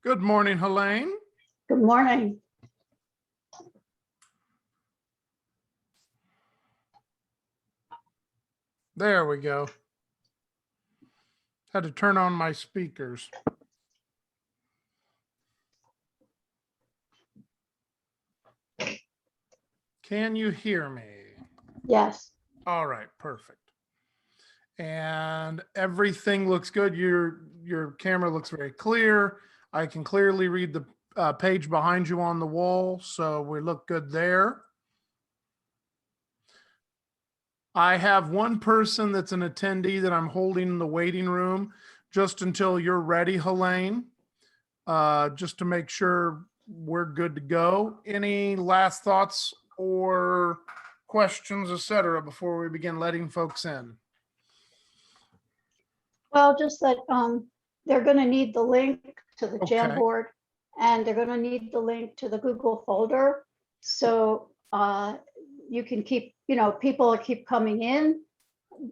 Good morning, Helaine. Good morning. There we go. Had to turn on my speakers. Can you hear me? Yes. All right, perfect. And everything looks good. Your camera looks very clear. I can clearly read the page behind you on the wall, so we look good there. I have one person that's an attendee that I'm holding in the waiting room just until you're ready, Helaine, just to make sure we're good to go. Any last thoughts or questions, etc., before we begin letting folks in? Well, just that they're going to need the link to the Okay. Jamboard, and they're going to need the link to the Google folder. So you can keep, people keep coming in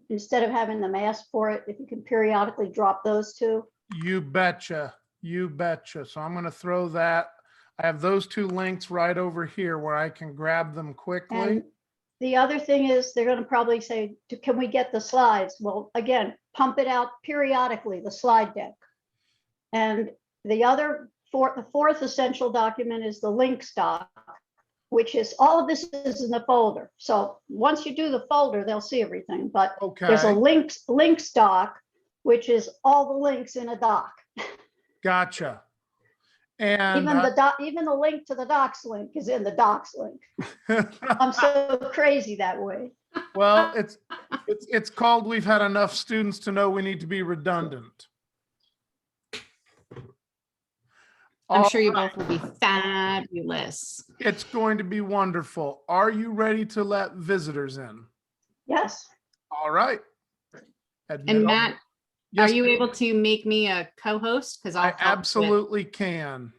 instead of having them ask for it. If you can periodically drop those two. You betcha. You betcha. So I'm going to throw that. I have those two links right over here where I can grab them quickly. And the other thing is they're going to probably say, can we get the slides? Well, again, pump it out periodically, the slide deck. And the fourth essential document is the links doc, which is all of this is in the folder. So once you do the folder, they'll see everything. But there's a links doc, which is all the links in a doc. Gotcha. And even the link to the docs link is in the docs link. I'm so crazy that way. Well, it's called we've had enough students to know we need to be redundant. I'm sure you both will be fabulous. It's going to be wonderful. Are you ready to let visitors in? Yes. All right. And Matt, yes, are you able to make me a co-host? Because I absolutely can.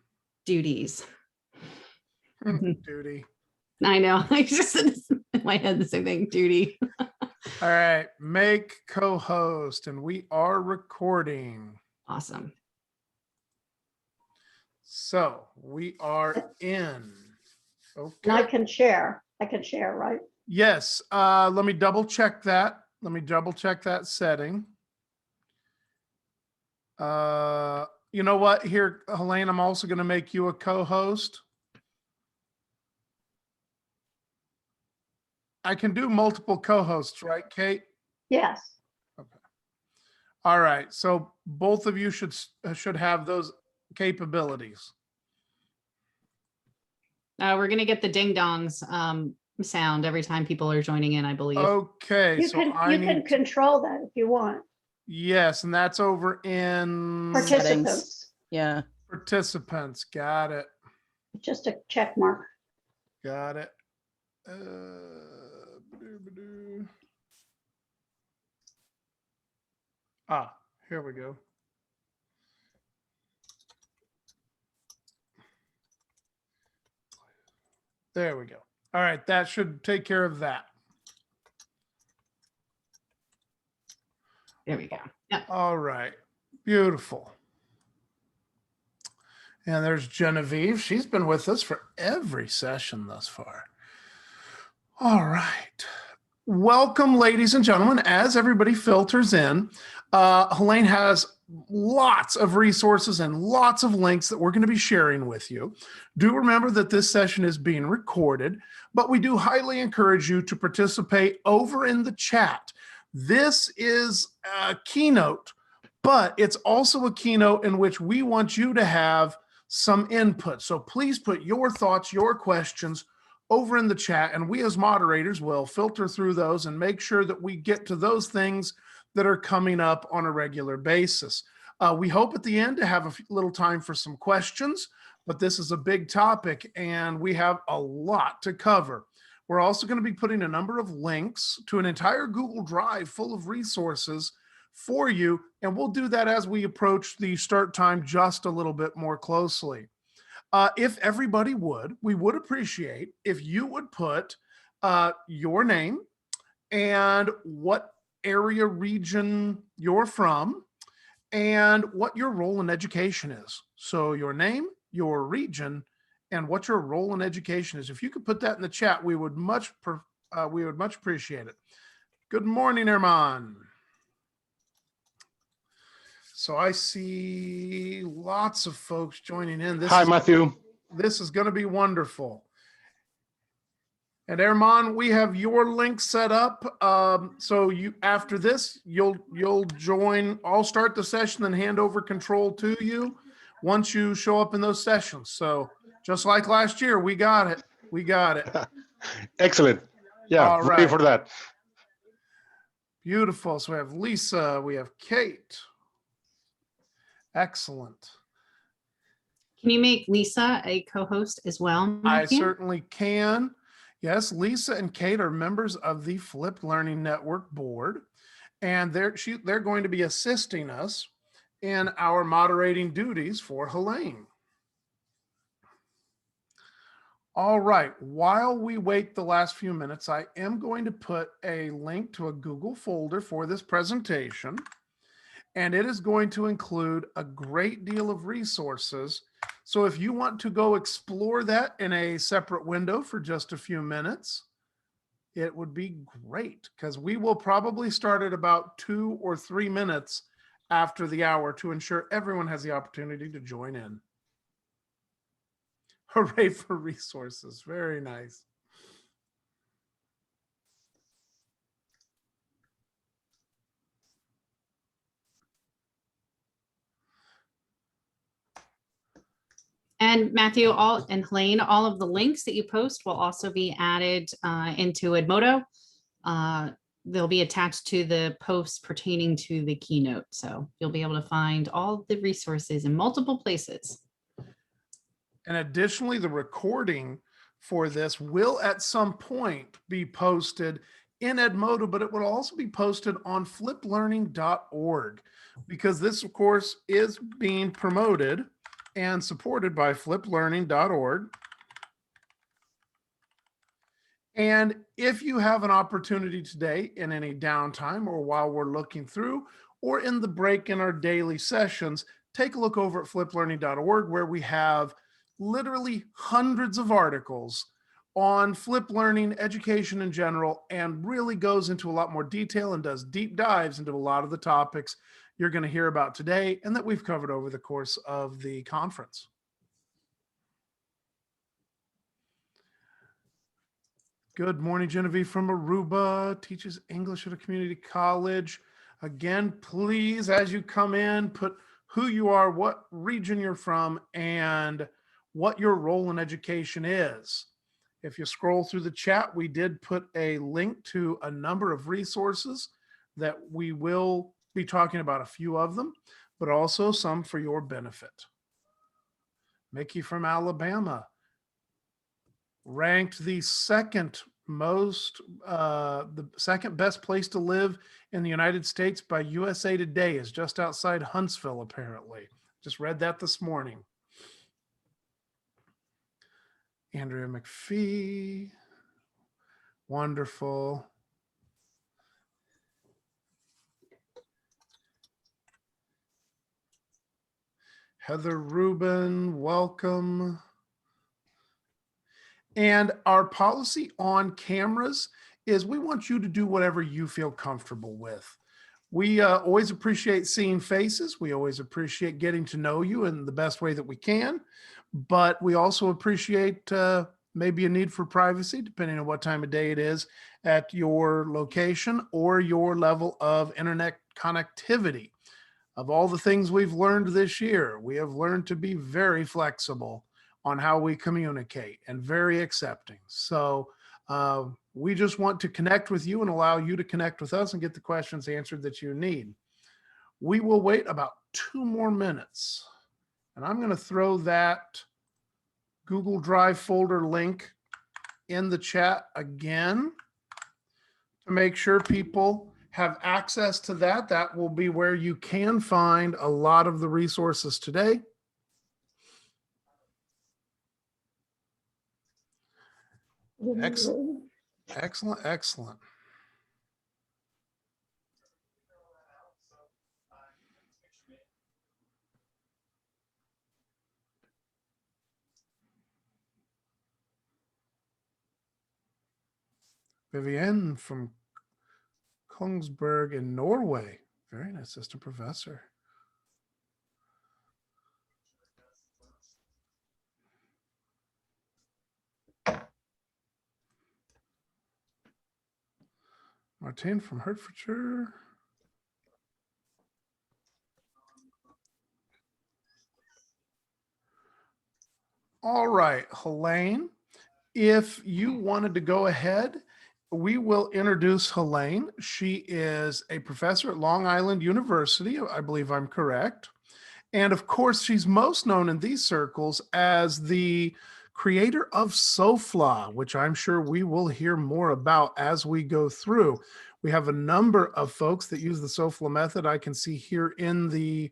Duties. Duty. I know. I just in my head the same thing. Duty. All right. Make co-host, and we are recording. Awesome. So we are in. Okay. And I can share, right? Yes. Let me double check that. Let me double check that setting. You know what? Here, Helaine, I'm also going to make you a co-host. I can do multiple co-hosts, right, Kate? Yes. Okay. All right. So both of you should have those capabilities. We're going to get the ding dongs sound every time people are joining in, I believe. Okay. You can control that if you want. Yes, and that's over in Participants. Settings. Yeah. Participants. Got it. Just a check mark. Got it. Here we go. There we go. All right, that should take care of that. There we go. Yep. All right, beautiful. And there's Genevieve. She's been with us for every session thus far. All right. Welcome, ladies and gentlemen. As everybody filters in, Helaine has lots of resources and lots of links that we're going to be sharing with you. Do remember that this session is being recorded, but we do highly encourage you to participate over in the chat. This is a keynote, but it's also a keynote in which we want you to have some input. So please put your thoughts, your questions over in the chat, and we as moderators will filter through those and make sure that we get to those things that are coming up on a regular basis. We hope at the end to have a little time for some questions, but this is a big topic and we have a lot to cover. We're also going to be putting a number of links to an entire Google Drive full of resources for you, and we'll do that as we approach the start time just a little bit more closely. If everybody we would appreciate if you would put your name and what area region you're from, and what your role in education is. So your name, your region, and what your role in education is. If you could put that in the chat, we would much appreciate it. Good morning, Herman. So I see lots of folks joining in. Hi, Matthew. This is going to be wonderful. And Herman, we have your link set up. So you, after this, you'll join. I'll start the session and hand over control to you once you show up in those sessions. So just like last year, we got it. We got it. Excellent. Yeah, All ready right. for that. Beautiful. So we have Lisa, we have Kate. Excellent. Can you make Lisa a co-host as well, I Matthew? certainly can. Yes, Lisa and Kate are members of the Flipped Learning Network board, and they're going to be assisting us in our moderating duties for Helaine. All right, while we wait the last few minutes, I am going to put a link to a Google folder for this presentation, and it is going to include a great deal of resources. So if you want to go explore that in a separate window for just a few minutes, it would be great, because we will probably start at about 2 or 3 minutes after the hour to ensure everyone has the opportunity to join in. Hooray for resources. Very nice. And Matthew, and Helaine, all of the links that you post will also be added into Edmodo. They'll be attached to the posts pertaining to the keynote. So you'll be able to find all the resources in multiple places. And additionally, the recording for this will at some point be posted in Edmodo, but it will also be posted on fliplearning.org, because this, of course, is being promoted and supported by fliplearning.org. And if you have an opportunity today in any downtime or while we're looking through or in the break in our daily sessions, take a look over at fliplearning.org, where we have literally hundreds of articles on flip learning, education in general, and really goes into a lot more detail and does deep dives into a lot of the topics you're going to hear about today and that we've covered over the course of the conference. Good morning, Genevieve from Aruba, teaches English at a community college. Again, please, as you come in, put who you are, what region you're from, and what your role in education is. If you scroll through the chat, we did put a link to a number of resources that we will be talking about, a few of them, but also some for your benefit. Mickey from Alabama, ranked the second best place to live in the United States by USA Today, is just outside Huntsville, apparently. Just read that this morning. Andrea McPhee, wonderful. Heather Rubin, welcome. And our policy on cameras is we want you to do whatever you feel comfortable with. We always appreciate seeing faces. We always appreciate getting to know you in the best way that we can. But we also appreciate maybe a need for privacy, depending on what time of day it is at your location or your level of internet connectivity. Of all the things we've learned this year, we have learned to be very flexible on how we communicate and very accepting. So we just want to connect with you and allow you to connect with us and get the questions answered that you need. We will wait about 2 more minutes, and I'm going to throw that Google Drive folder link in the chat again to make sure people have access to that. That will be where you can find a lot of the resources today. Excellent, excellent, excellent. Vivienne from Kongsberg in Norway. Very nice, assistant professor. Martine from Hertfordshire. All right, Helaine, if you wanted to go ahead, we will introduce Helaine. She is a professor at Long Island University. I believe I'm correct. And of course, she's most known in these circles as the creator of SOFLA, which I'm sure we will hear more about as we go through. We have a number of folks that use the SOFLA method I can see here in the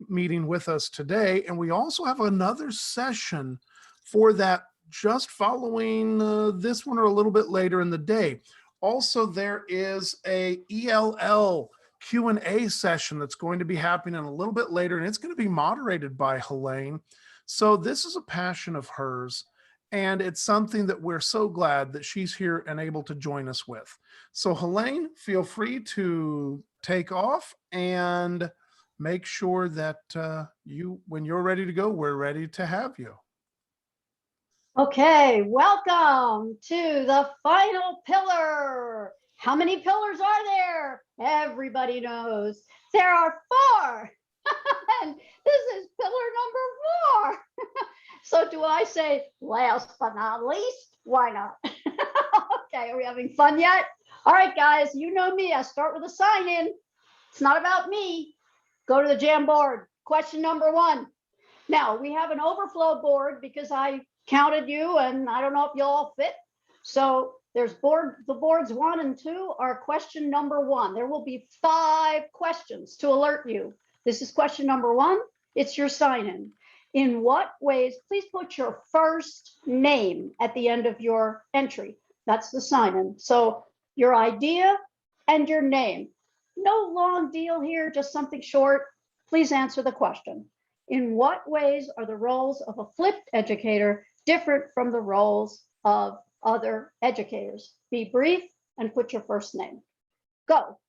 meeting with us today. And we also have another session for that just following this one or a little bit later in the day. Also, there is a ELL Q&A session that's going to be happening a little bit later, and it's going to be moderated by Helaine. So this is a passion of hers, and it's something that we're so glad that she's here and able to join us with. So Helaine, feel free to take off and make sure that when you're ready to go, we're ready to have you. Okay, welcome to the final pillar. How many pillars are there? Everybody knows. There are 4. And this is pillar number 4. So do I say last but not least? Why not? Okay, are we having fun yet? All right, guys, you know me. I start with a sign in. It's not about me. Go to the Jamboard. Question number 1. Now, we have an overflow board because I counted you and I don't know if you all fit. So there's the boards 1 and 2 are question number 1. There will be 5 questions to alert you. This is question number 1. It's your sign in. In what ways, please put your first name at the end of your entry. That's the sign in. So your idea and your name. No long deal here, just something short. Please answer the question. In what ways are the roles of a flipped educator different from the roles of other educators? Be brief and put your first name. Go.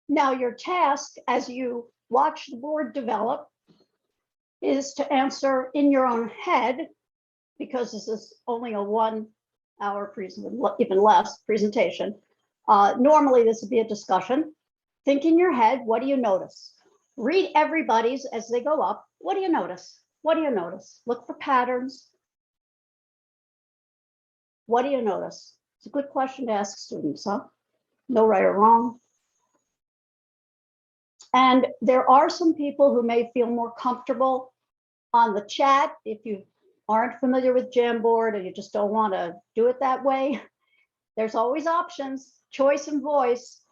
Now your task as you watch the board develop is to answer in your own head, because this is only a 1 hour even less presentation. Normally this would be a discussion. Think in your head, what do you notice? Read everybody's as they go up. What do you notice? What do you notice? Look for patterns. What do you notice? It's a good question to ask students, huh? No right or wrong. And there are some people who may feel more comfortable on the chat. If you aren't familiar with Jamboard and you just don't want to do it that way, there's always options, choice and voice.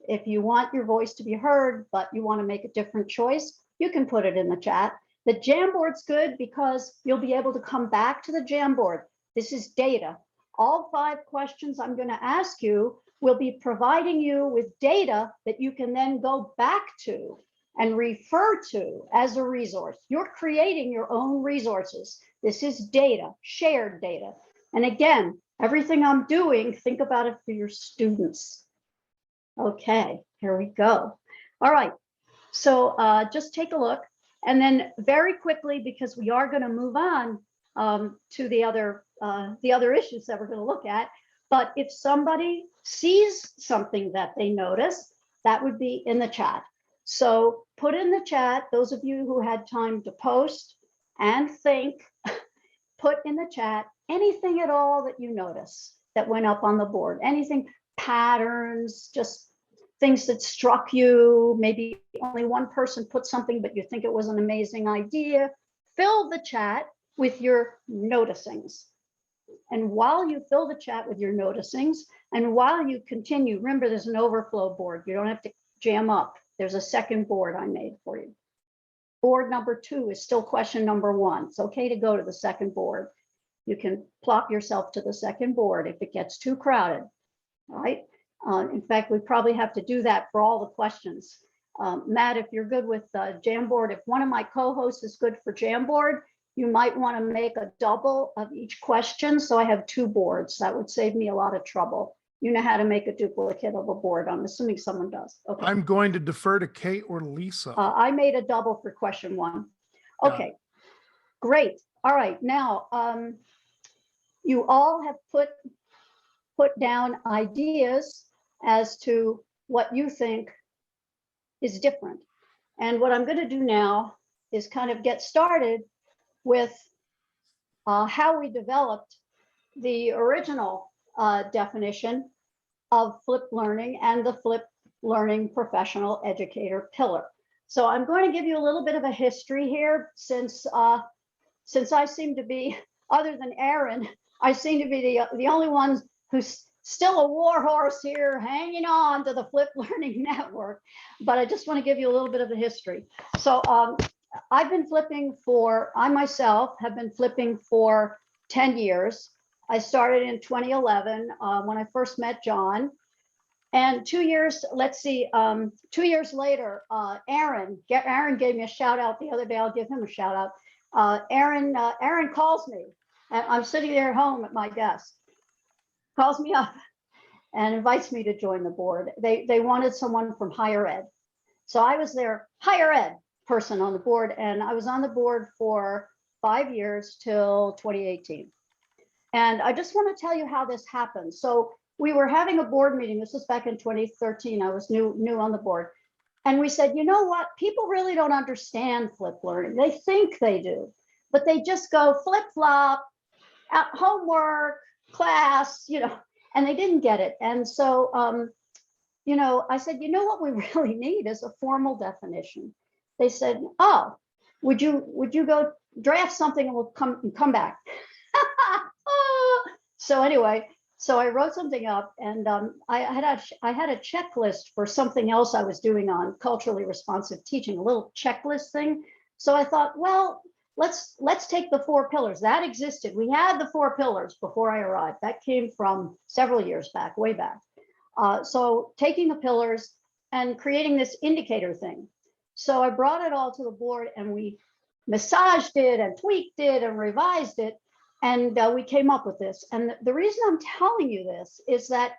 If you want your voice to be heard, but you want to make a different choice, you can put it in the chat. The Jamboard's good because you'll be able to come back to the Jamboard. This is data. All 5 questions I'm going to ask you will be providing you with data that you can then go back to and refer to as a resource. You're creating your own resources. This is data, shared data. And again, everything I'm doing, think about it for your students. Okay, here we go. All right, so just take a look. And then very quickly, because we are going to move on to the other issues that we're going to look at. But if somebody sees something that they notice, that would be in the chat. So put in the chat, those of you who had time to post and think, put in the chat anything at all that you notice that went up on the board, anything, patterns, just things that struck you. Maybe only one person put something, but you think it was an amazing idea. Fill the chat with your noticings. And while you fill the chat with your noticings, and while you continue, remember there's an overflow board. You don't have to jam up. There's a second board I made for you. Board number 2 is still question number 1. It's okay to go to the second board. You can plop yourself to the second board if it gets too crowded, all right? In fact, we probably have to do that for all the questions. Matt, if you're good with Jamboard, if one of my co-hosts is good for Jamboard, you might want to make a double of each question. So I have 2 boards. That would save me a lot of trouble. You know how to make a duplicate of a board. I'm assuming someone does. Okay. I'm going to defer to Kate or Lisa. I made a double for question 1. Okay, great. All right, now you all have put down ideas as to what you think is different. And what I'm going to do now is kind of get started with how we developed the original definition of flipped learning and the flipped learning professional educator pillar. So I'm going to give you a little bit of a history here, since I seem to be, other than Aaron, I seem to be the only one who's still a war horse here, hanging on to the flipped learning network. But I just want to give you a little bit of the history. So I've been flipping I myself have been flipping for 10 years. I started in 2011 when I first met John. And 2 years, 2 years later, Aaron gave me a shout out the other day. I'll give him a shout out. Aaron calls me. I'm sitting there at home at my desk, calls me up and invites me to join the board. They wanted someone from higher ed. So I was their higher ed person on the board, and I was on the board for 5 years till 2018. And I just want to tell you how this happened. So we were having a board meeting. This was back in 2013. I was new on the board. And we said, you know what? People really don't understand flipped learning. They think they do, but they just go flip flop, homework, class, and they didn't get it. And so, I said, you know what we really need is a formal definition. They said, oh, would you go draft something and we'll come back. So anyway, so I wrote something up, and I had a checklist for something else I was doing on culturally responsive teaching, a little checklist thing. So I thought, well, let's take the 4 pillars that existed. We had the 4 pillars before I arrived. That came from several years back, way back. So taking the pillars and creating this indicator thing. So I brought it all to the board, and we massaged it and tweaked it and revised it. And we came up with this. And the reason I'm telling you this is that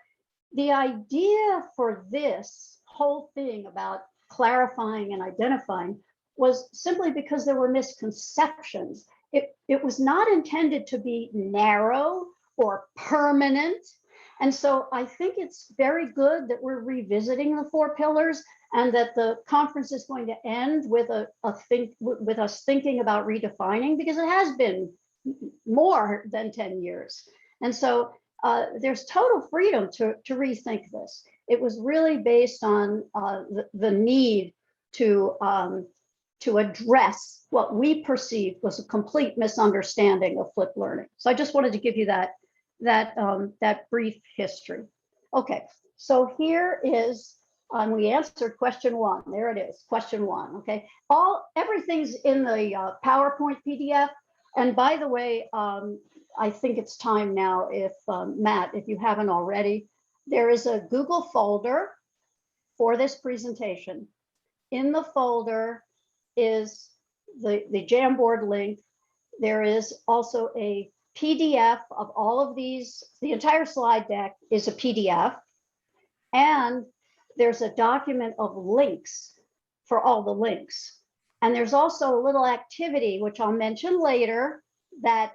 the idea for this whole thing about clarifying and identifying was simply because there were misconceptions. It was not intended to be narrow or permanent. And so I think it's very good that we're revisiting the 4 pillars, and that the conference is going to end with with us thinking about redefining, because it has been more than 10 years. And so there's total freedom to rethink this. It was really based on the need to address what we perceived was a complete misunderstanding of flipped learning. So I just wanted to give you that brief history. Okay, so here is, we answered question 1. There it is, question 1. Okay, everything's in the PowerPoint PDF. And by the way, I think it's time now, if Matt, if you haven't already, there is a Google folder for this presentation. In the folder is the Jamboard link. There is also a PDF of all of these. The entire slide deck is a PDF. And there's a document of links for all the links. And there's also a little activity, which I'll mention later, that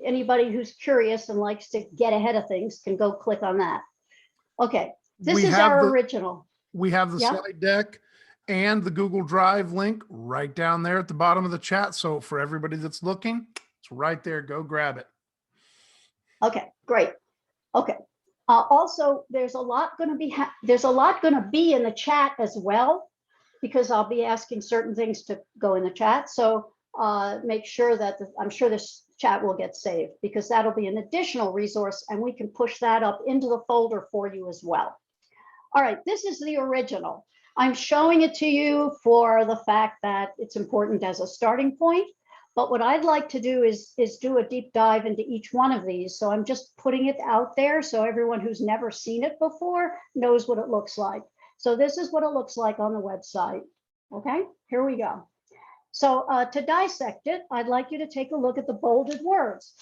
anybody who's curious and likes to get ahead of things can go click on that. Okay, this is our original. We have the slide deck and the Google Drive link right down there at the bottom of the chat. So for everybody that's looking, it's right there. Go grab it. Okay, great. Okay, Also, there's a lot going to be in the chat as well, because I'll be asking certain things to go in the chat. So make sure that I'm sure this chat will get saved, because that'll be an additional resource and we can push that up into the folder for you as well. All right, this is the original. I'm showing it to you for the fact that it's important as a starting point. But what I'd like to do is do a deep dive into each one of these. So I'm just putting it out there so everyone who's never seen it before knows what it looks like. So this is what it looks like on the website. Okay, here we go. So to dissect it, I'd like you to take a look at the bolded words.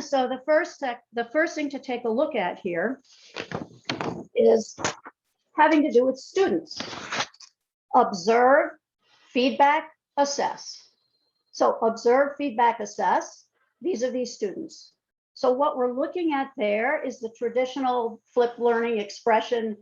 So the first thing to take a look at here is having to do with students. Observe, feedback, assess. So observe, feedback, assess. These are these students. So what we're looking at there is the traditional flipped learning expression,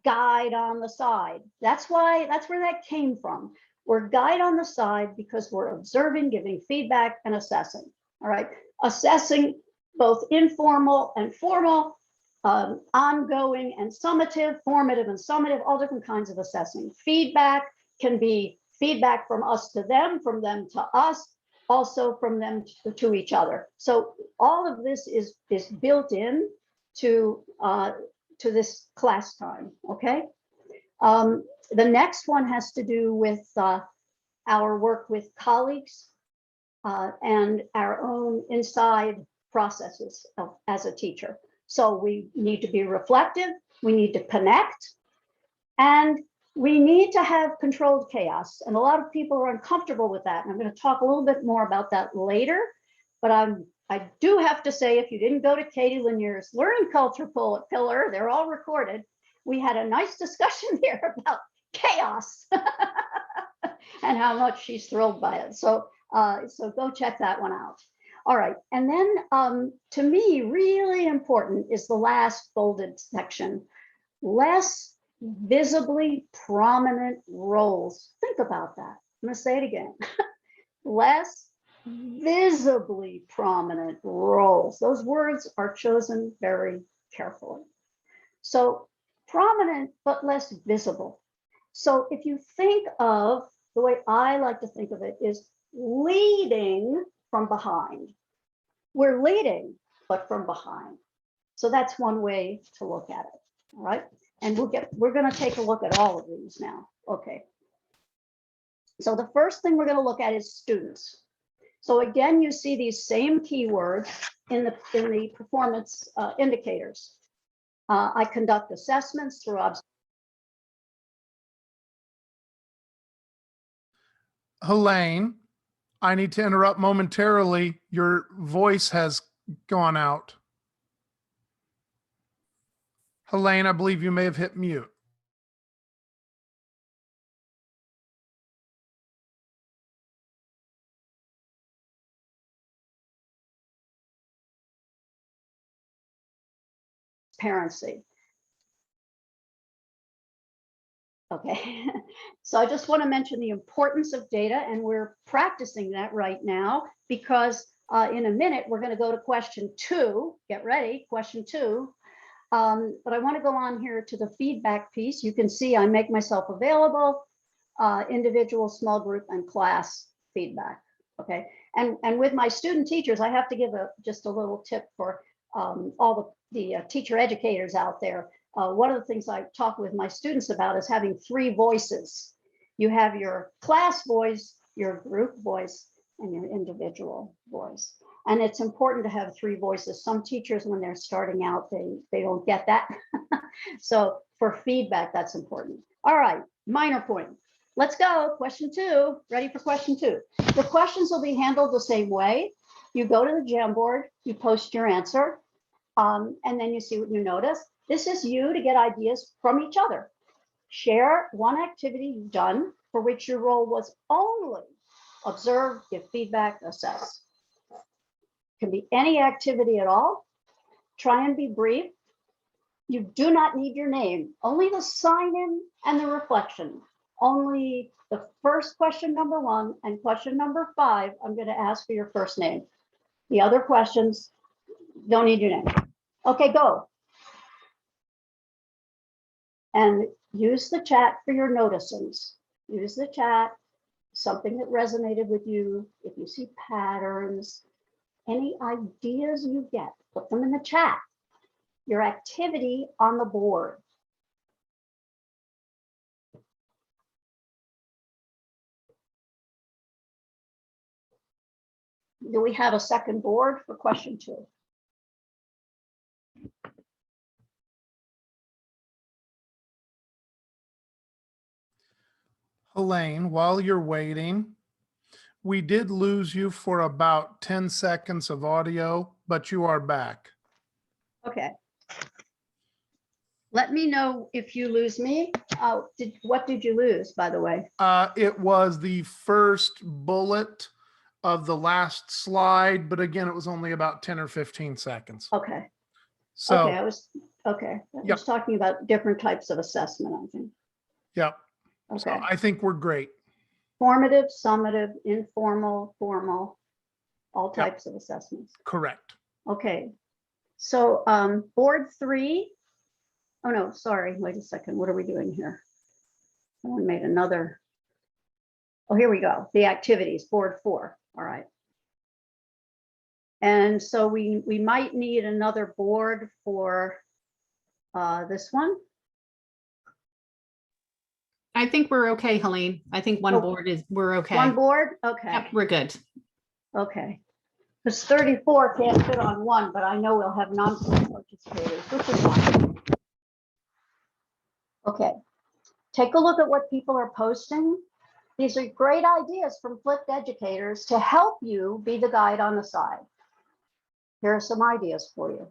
guide on the side. That's where that came from. We're guide on the side because we're observing, giving feedback, and assessing. All right, assessing both informal and formal, ongoing and summative, formative and summative, all different kinds of assessing. Feedback can be feedback from us to them, from them to us, also from them to each other. So all of this is built in to this class time, okay? The next one has to do with our work with colleagues and our own inside processes as a teacher. So we need to be reflective, we need to connect, and we need to have controlled chaos. And a lot of people are uncomfortable with that. And I'm going to talk a little bit more about that later. But I do have to say, if you didn't go to Katie Lanier's Learning Culture Pillar, they're all recorded. We had a nice discussion there about chaos and how much she's thrilled by it. So go check that one out. All right, and then to me, really important is the last bolded section. Less visibly prominent roles. Think about that. I'm going to say it again. Less visibly prominent roles. Those words are chosen very carefully. So prominent, but less visible. So if you think of, the way I like to think of it is leading from behind. We're leading, but from behind. So that's one way to look at it. All right. And we're going to take a look at all of these now. Okay. So the first thing we're going to look at is students. So again, you see these same keywords in the performance indicators. I conduct assessments through Helaine, I need to interrupt momentarily. Your voice has gone out. Helaine, I believe you may have hit mute. transparency. Okay, so I just want to mention the importance of data, and we're practicing that right now because in a minute we're going to go to question 2. Get ready, question 2. But I want to go on here to the feedback piece. You can see I make myself available, individual, small group, and class feedback. Okay, and with my student teachers, I have to give just a little tip for all the teacher educators out there. One of the things I talk with my students about is having 3 voices. You have your class voice, your group voice, and your individual voice. And it's important to have 3 voices. Some teachers, when they're starting out, they don't get that. So for feedback, that's important. All right, minor point. Let's go, question 2. Ready for question 2. The questions will be handled the same way. You go to the Jamboard, you post your answer, and then you see what you notice. This is you to get ideas from each other. Share one activity you've done for which your role was only observe, give feedback, assess. Can be any activity at all. Try and be brief. You do not need your name, only the sign-in and the reflection. Only the first question number 1 and question number 5, I'm going to ask for your first name. The other questions don't need your name. Okay, go. And use the chat for your noticings. Use the chat, something that resonated with you. If you see patterns, any ideas you get, put them in the chat. Your activity on the board. Do we have a second board for question 2? Helaine, while you're waiting, we did lose you for about 10 seconds of audio, but you are back. Okay. Let me know if you lose me. What did you lose, by the way? It was the first bullet of the last slide, but again, it was only about 10 or 15 seconds. Okay. So, Okay, I was Yep. talking about different types of assessment, I think. yep. Okay. So I think we're great. Formative, summative, informal, formal, all Yep. types of assessments. Correct. Okay. So board 3. Oh no, sorry, wait a second. What are we doing here? Someone made another. Oh, here we go. The activities, board 4. All right. And so we might need another board for this one. I think we're okay, Helaine. I think one Oh, board we're okay. One board? Okay. Yep, we're good. Okay. Because 34 can't fit on one, but I know we'll have non-participators, which is fine. Okay. Take a look at what people are posting. These are great ideas from flipped educators to help you be the guide on the side. Here are some ideas for you.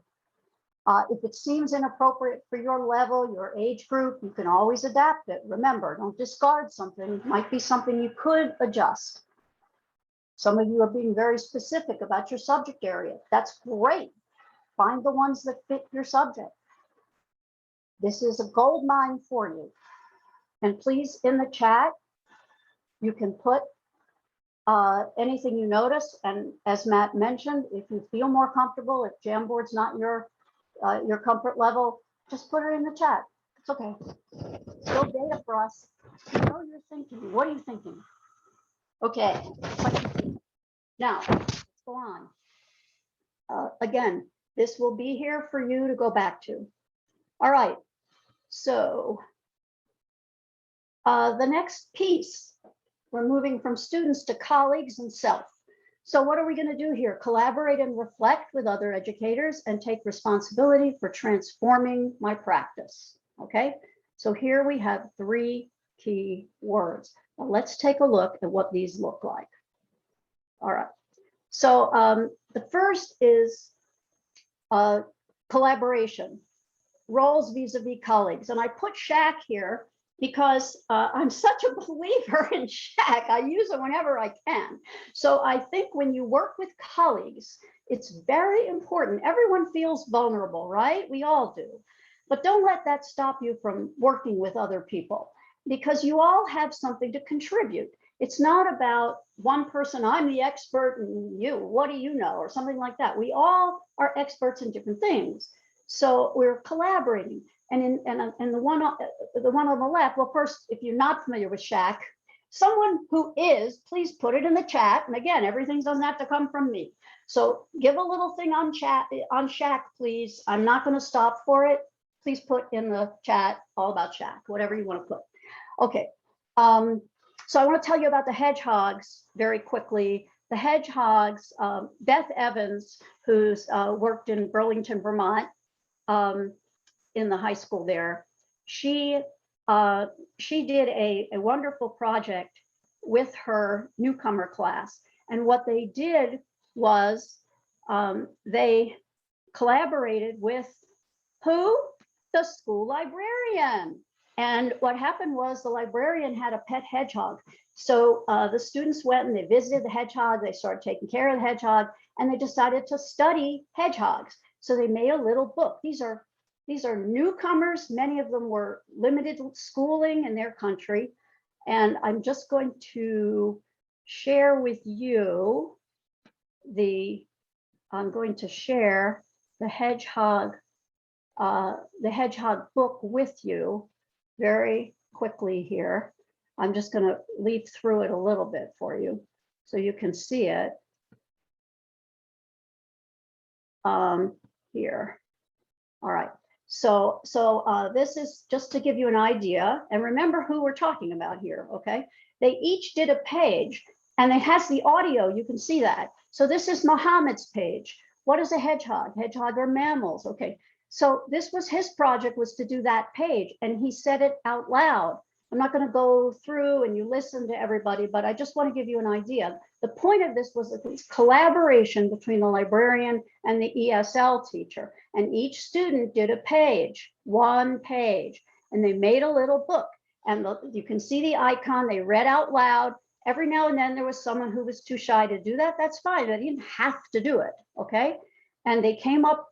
If it seems inappropriate for your level, your age group, you can always adapt it. Remember, don't discard something. It might be something you could adjust. Some of you are being very specific about your subject area. That's great. Find the ones that fit your subject. This is a gold mine for you. And please, in the chat, you can put anything you notice. And as Matt mentioned, if you feel more comfortable, if Jamboard's not your comfort level, just put it in the chat. It's okay. Still data for us. You know you're thinking. What are you thinking? Okay. Now, let's go on. Again, this will be here for you to go back to. All right. So the next piece, we're moving from students to colleagues and self. So what are we going to do here? Collaborate and reflect with other educators and take responsibility for transforming my practice. Okay, so here we have 3 key words. Now let's take a look at what these look like. All right, so the first is collaboration, roles vis-a-vis colleagues. And I put Shaq here because I'm such a believer in Shaq. I use it whenever I can. So I think when you work with colleagues, it's very important. Everyone feels vulnerable, right? We all do. But don't let that stop you from working with other people, because you all have something to contribute. It's not about one person, I'm the expert and you, what do you know, or something like that. We all are experts in different things. So we're collaborating. And the one on the left, well, first, if you're not familiar with Shaq, someone who is, please put it in the chat. And again, everything doesn't have to come from me. So give a little thing on Shaq, please. I'm not going to stop for it. Please put in the chat all about Shaq, whatever you want to put. Okay. So I want to tell you about the hedgehogs very quickly. The hedgehogs, Beth Evans, who's worked in Burlington, Vermont, in the high school there, she did a wonderful project with her newcomer class. And what they did was they collaborated with who? The school librarian. And what happened was the librarian had a pet hedgehog. So the students went and they visited the hedgehog, they started taking care of the hedgehog, and they decided to study hedgehogs. So they made a little book. These are newcomers. Many of them were limited schooling in their country. And I'm just going to share with you I'm going to share the hedgehog book with you. very quickly here. I'm just going to leaf through it a little bit for you so you can see it. Here. All right. So this is just to give you an idea, and remember who we're talking about here, okay? They each did a page, and it has the audio, you can see that. So this is Mohammed's page. What is a hedgehog? Hedgehog are mammals, okay. So this was his project, was to do that page, and he said it out loud. I'm not going to go through and you listen to everybody, but I just want to give you an idea. The point of this was that it's collaboration between the librarian and the ESL teacher, and each student did a page, one page, and they made a little book, and you can see the icon, they read out loud. Every now and then there was someone who was too shy to do that. That's fine. They didn't have to do it, okay? And they came up,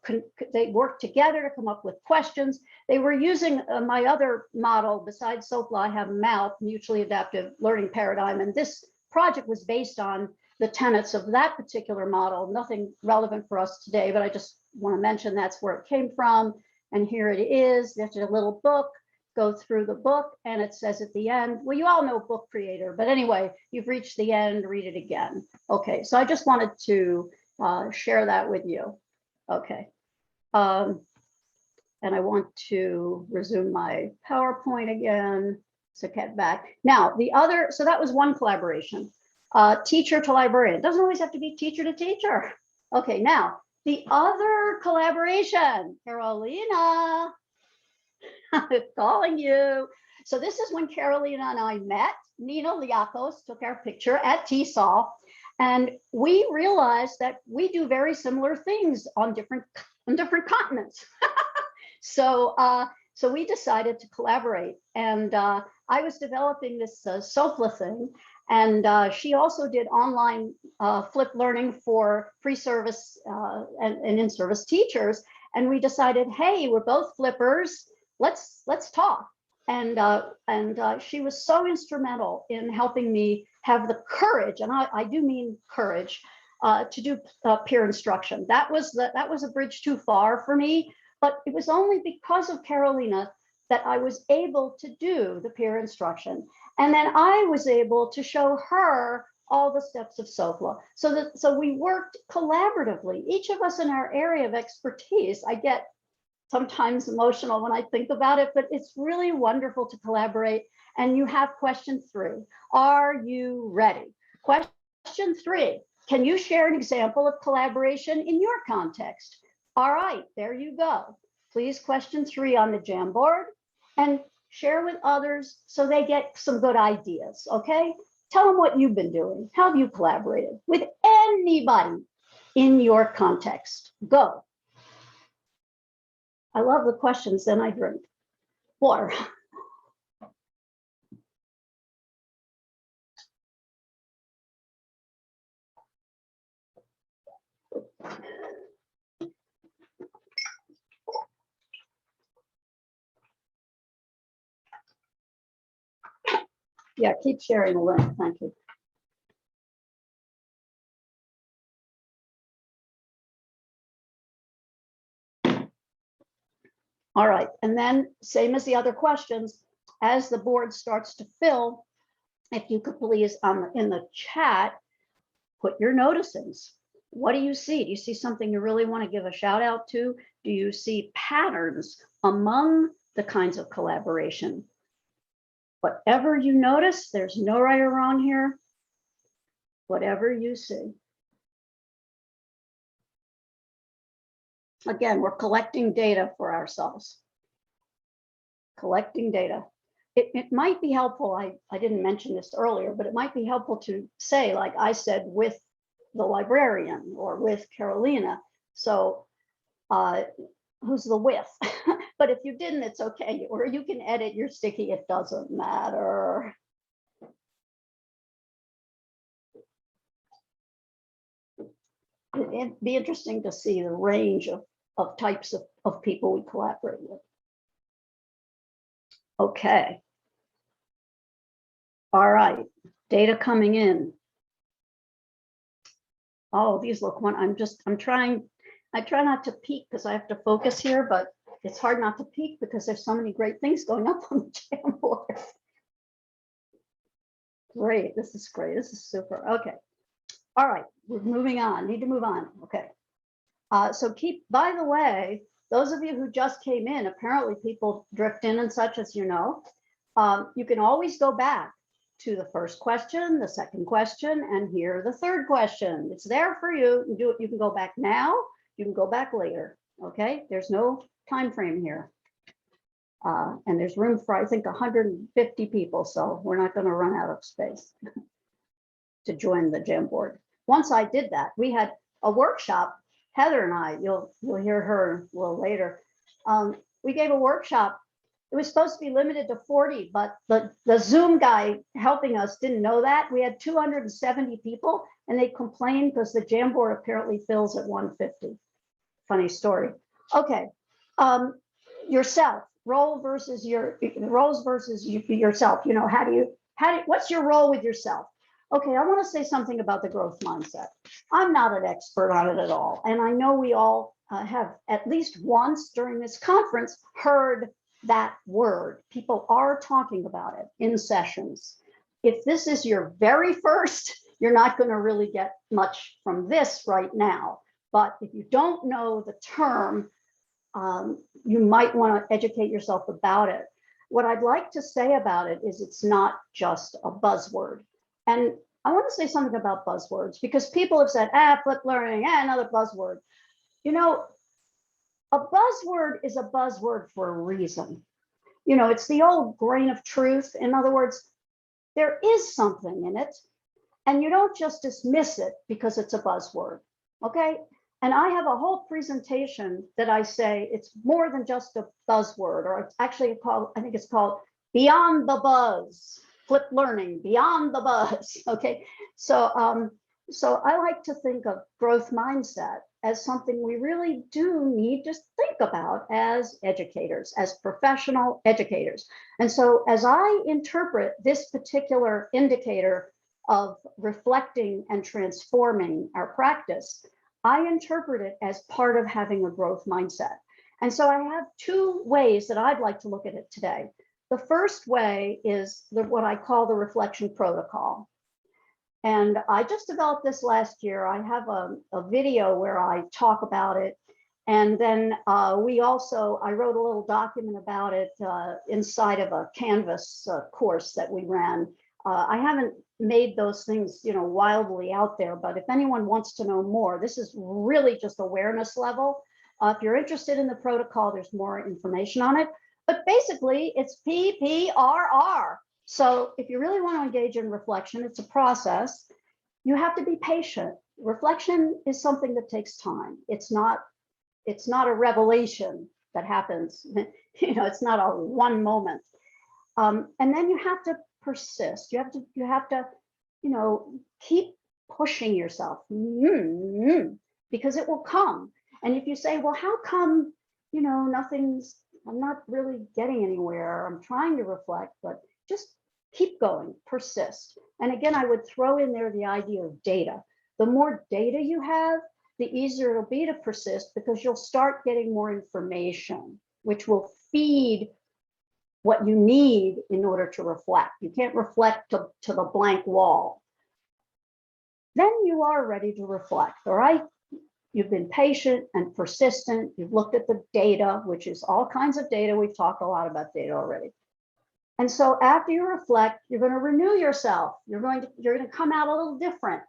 they worked together to come up with questions. They were using my other model besides SOFLA. I have MALP, Mutually Adaptive Learning Paradigm, and this project was based on the tenets of that particular model. Nothing relevant for us today, but I just want to mention that's where it came from. And here it is. There's a little book. Go through the book, and it says at the end, well, you all know Book Creator, but anyway, you've reached the end, read it again. Okay, so I just wanted to share that with you. Okay. And I want to resume my PowerPoint again. So get back. Now, the other, so that was one collaboration. Teacher to librarian. It doesn't always have to be teacher to teacher. Okay, now, the other collaboration, Carolina, I'm calling you. So this is when Carolina and I met. Nina Liakos took our picture at TESOL. And we realized that we do very similar things on different continents. So we decided to collaborate. And I was developing this SOFLA thing. And she also did online flipped learning for pre-service and in-service teachers. And we decided, hey, we're both flippers. Let's talk. And she was so instrumental in helping me have the courage, and I do mean courage, to do peer instruction. That was a bridge too far for me, but it was only because of Carolina that I was able to do the peer instruction. And then I was able to show her all the steps of SOFLA. So we worked collaboratively, each of us in our area of expertise. I get sometimes emotional when I think about it, but it's really wonderful to collaborate. And you have question 3. Are you ready? Question 3, can you share an example of collaboration in your context? All right, there you go. Please question 3 on the Jamboard and share with others so they get some good ideas, okay? Tell them what you've been doing. How have you collaborated with anybody in your context? Go. I love the questions, then I drink water. Yeah, keep sharing the link. Thank you. All right, and then same as the other questions, as the board starts to fill, if you could please in the chat, put your noticings. What do you see? Do you see something you really want to give a shout out to? Do you see patterns among the kinds of collaboration? Whatever you notice, there's no right or wrong here. Whatever you see. Again, we're collecting data for ourselves. Collecting data. It might be helpful, I didn't mention this earlier, but it might be helpful to say, like I said, with the librarian or with Carolina. So who's the with? But if you didn't, it's okay. Or you can edit your sticky, it doesn't matter. It'd be interesting to see the range of types of people we collaborate with. Okay. All right, data coming in. Oh, these look one. I try not to peek because I have to focus here, but it's hard not to peek because there's so many great things going up on the Jamboard. Great, this is great. This is super. Okay. All right, we're moving on. Need to move on. Okay. So by the way, those of you who just came in, apparently people drift in and such, as you know, you can always go back to the first question, the second question, and hear the third question. It's there for you. You do it. You can go back now. You can go back later. Okay. There's no time frame here. And there's room for, I think, 150 people. So we're not going to run out of space to join the Jamboard. Once I did that, we had a workshop. Heather and I, you'll hear her a little later. We gave a workshop. It was supposed to be limited to 40, but the Zoom guy helping us didn't know that. We had 270 people, and they complained because the Jamboard apparently fills at 150. Funny story. Okay, yourself, role versus roles versus yourself. You know, what's your role with yourself? Okay, I want to say something about the growth mindset. I'm not an expert on it at all. And I know we all have at least once during this conference heard that word. People are talking about it in sessions. If this is your very first, you're not going to really get much from this right now. But if you don't know the term, you might want to educate yourself about it. What I'd like to say about it is it's not just a buzzword. And I want to say something about buzzwords because people have said, flipped learning, another buzzword. You know, a buzzword is a buzzword for a reason. You know, it's the old grain of truth. In other words, there is something in it, and you don't just dismiss it because it's a buzzword, okay? And I have a whole presentation that I say it's more than just a buzzword, or it's actually called, I think it's called Beyond the Buzz. Flipped learning, beyond the buzz. Okay, so I like to think of growth mindset as something we really do need to think about as educators, as professional educators. And so as I interpret this particular indicator of reflecting and transforming our practice, I interpret it as part of having a growth mindset. And so I have two ways that I'd like to look at it today. The first way is what I call the reflection protocol. And I just developed this last year. I have a video where I talk about it. And then I wrote a little document about it inside of a Canvas course that we ran. I haven't made those things, wildly out there, but if anyone wants to know more, this is really just awareness level. If you're interested in the protocol, there's more information on it. But basically, it's PPRR. So if you really want to engage in reflection, it's a process. You have to be patient. Reflection is something that takes time. It's not a revelation that happens. It's not a one moment. And then you have to persist. You have to, keep pushing yourself because it will come. And if you say, well, how come, I'm not really getting anywhere. I'm trying to reflect, but just keep going, persist. And again, I would throw in there the idea of data. The more data you have, the easier it'll be to persist because you'll start getting more information, which will feed what you need in order to reflect. You can't reflect to the blank wall. Then you are ready to reflect, all right? You've been patient and persistent. You've looked at the data, which is all kinds of data. We've talked a lot about data already. And so after you reflect, you're going to renew yourself. You're going to come out a little different.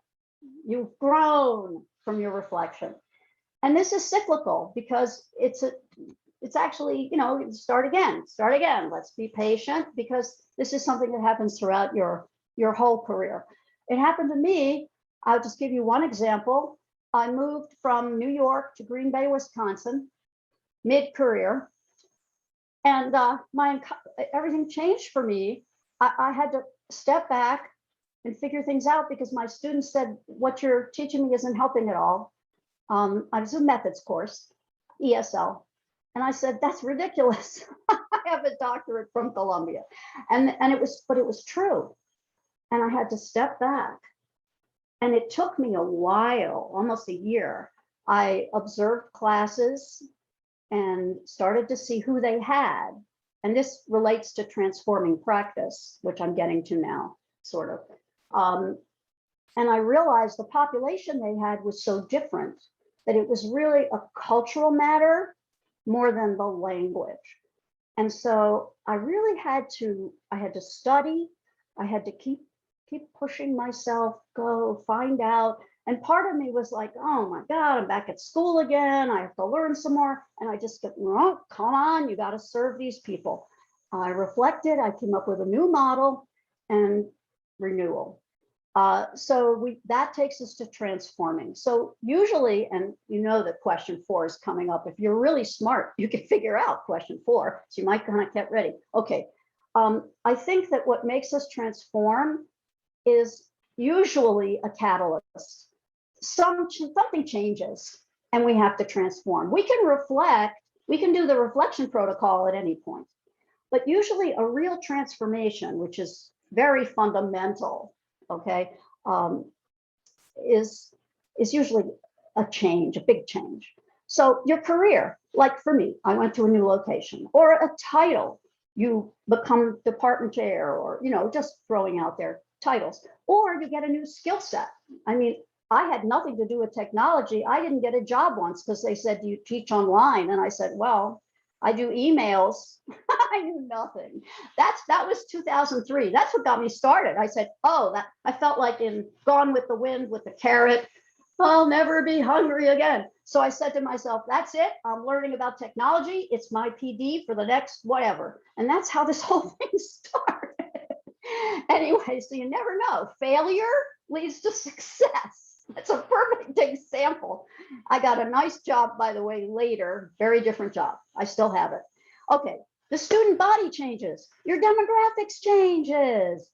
You've grown from your reflection. And this is cyclical because it's actually, start again. Let's be patient because this is something that happens throughout your whole career. It happened to me. I'll just give you one example. I moved from New York to Green Bay, Wisconsin, mid-career, and everything changed for me. I had to step back and figure things out because my students said, what you're teaching me isn't helping at all. I was a methods course, ESL. And I said, that's ridiculous. I have a doctorate from Columbia. And it was true. And I had to step back. And it took me a while, almost a year. I observed classes and started to see who they had. And this relates to transforming practice, which I'm getting to now, sort of. And I realized the population they had was so different that it was really a cultural matter more than the language. And so I really had to study, I had to keep pushing myself, go find out. And part of me was like, oh my God, I'm back at school again. I have to learn some more. And I just go, oh, come on, you got to serve these people. I reflected, I came up with a new model and renewal. That takes us to transforming. So usually, and you know that question 4 is coming up. If you're really smart, you can figure out question 4. So you might kind of get ready. Okay. I think that what makes us transform is usually a catalyst. Something changes and we have to transform. We can reflect, we can do the reflection protocol at any point, but usually a real transformation, which is very fundamental, okay, is usually a change, a big change. So your career, like for me, I went to a new location, or a title, you become department chair, or, you know, just throwing out there titles, or you get a new skill set. I mean, I had nothing to do with technology. I didn't get a job once because they said, do you teach online? And I said, well, I do emails. I knew nothing. That was 2003. That's what got me started. I said, oh, that I felt like in Gone with the Wind with the carrot. I'll never be hungry again. So I said to myself, that's it. I'm learning about technology. It's my PD for the next whatever. And that's how this whole thing started. Anyway, so you never know. Failure leads to success. That's a perfect example. I got a nice job, by the way, later, very different job. I still have it. Okay, the student body changes, your demographics changes.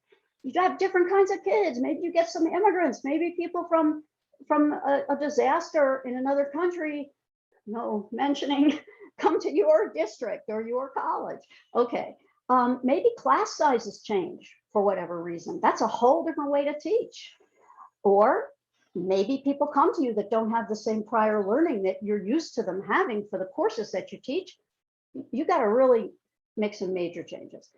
You have different kinds of kids. Maybe you get some immigrants, maybe people from a disaster in another country, no mentioning, come to your district or your college. Okay, maybe class sizes change for whatever reason. That's a whole different way to teach. Or maybe people come to you that don't have the same prior learning that you're used to them having for the courses that you teach. You got to really make some major changes.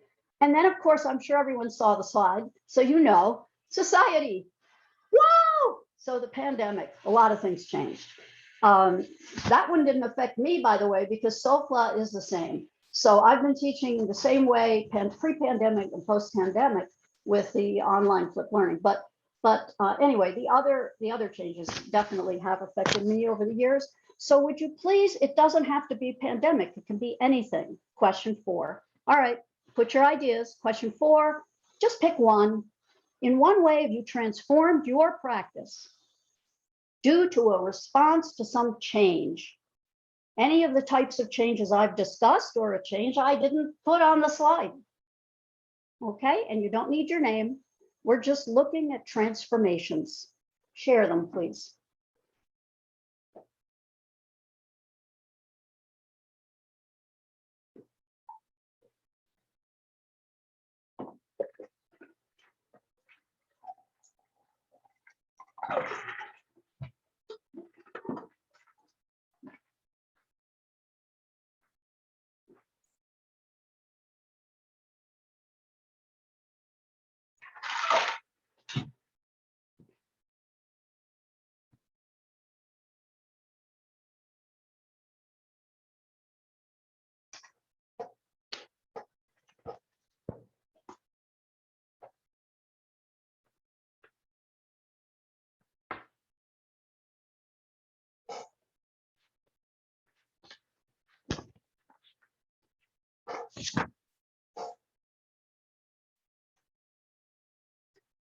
And then, of course, I'm sure everyone saw the slide. So, you know, society. Whoa! So the pandemic, a lot of things changed. That one didn't affect me, by the way, because SOFLA is the same. So I've been teaching the same way, pre-pandemic and post-pandemic, with the online flipped learning. But anyway, the other changes definitely have affected me over the years. So would you please, it doesn't have to be pandemic, it can be anything. Question 4. All right, put your ideas. Question 4, just pick one. In one way, have you transformed your practice due to a response to some change? Any of the types of changes I've discussed, or a change I didn't put on the slide. Okay, and you don't need your name. We're just looking at transformations. Share them, please.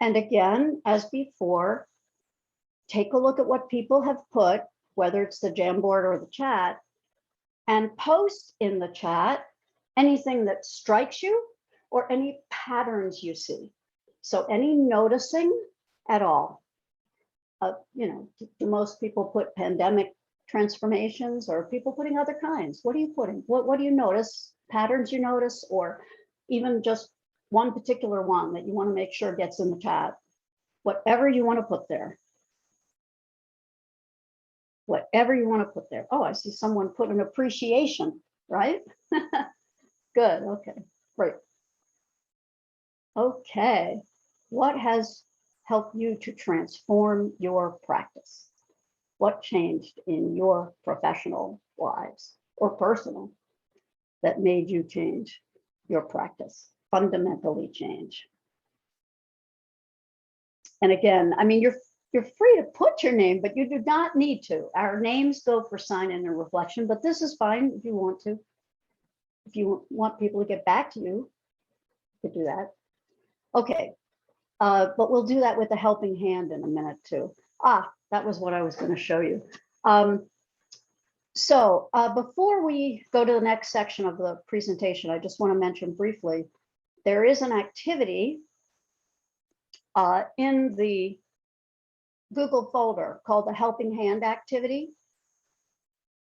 And again, as before, take a look at what people have put, whether it's the Jamboard or the chat, and post in the chat anything that strikes you or any patterns you see. So any noticing at all. You know, do most people put pandemic transformations, or people putting other kinds? What are you putting? What do you notice? Patterns you notice, or even just one particular one that you want to make sure gets in the chat? Whatever you want to put there. whatever you want to put there. Oh, I see someone put an appreciation, right? Good, okay, great. Okay, what has helped you to transform your practice? What changed in your professional lives or personal that made you change your practice, fundamentally change? And again, I mean, you're free to put your name, but you do not need to. Our names go for sign in and reflection, but this is fine if you want to. If you want people to get back to you, you could do that. Okay, but we'll do that with a helping hand in a minute too. That was what I was going to show you. So before we go to the next section of the presentation, I just want to mention briefly, there is an activity in the Google folder called the Helping Hand activity.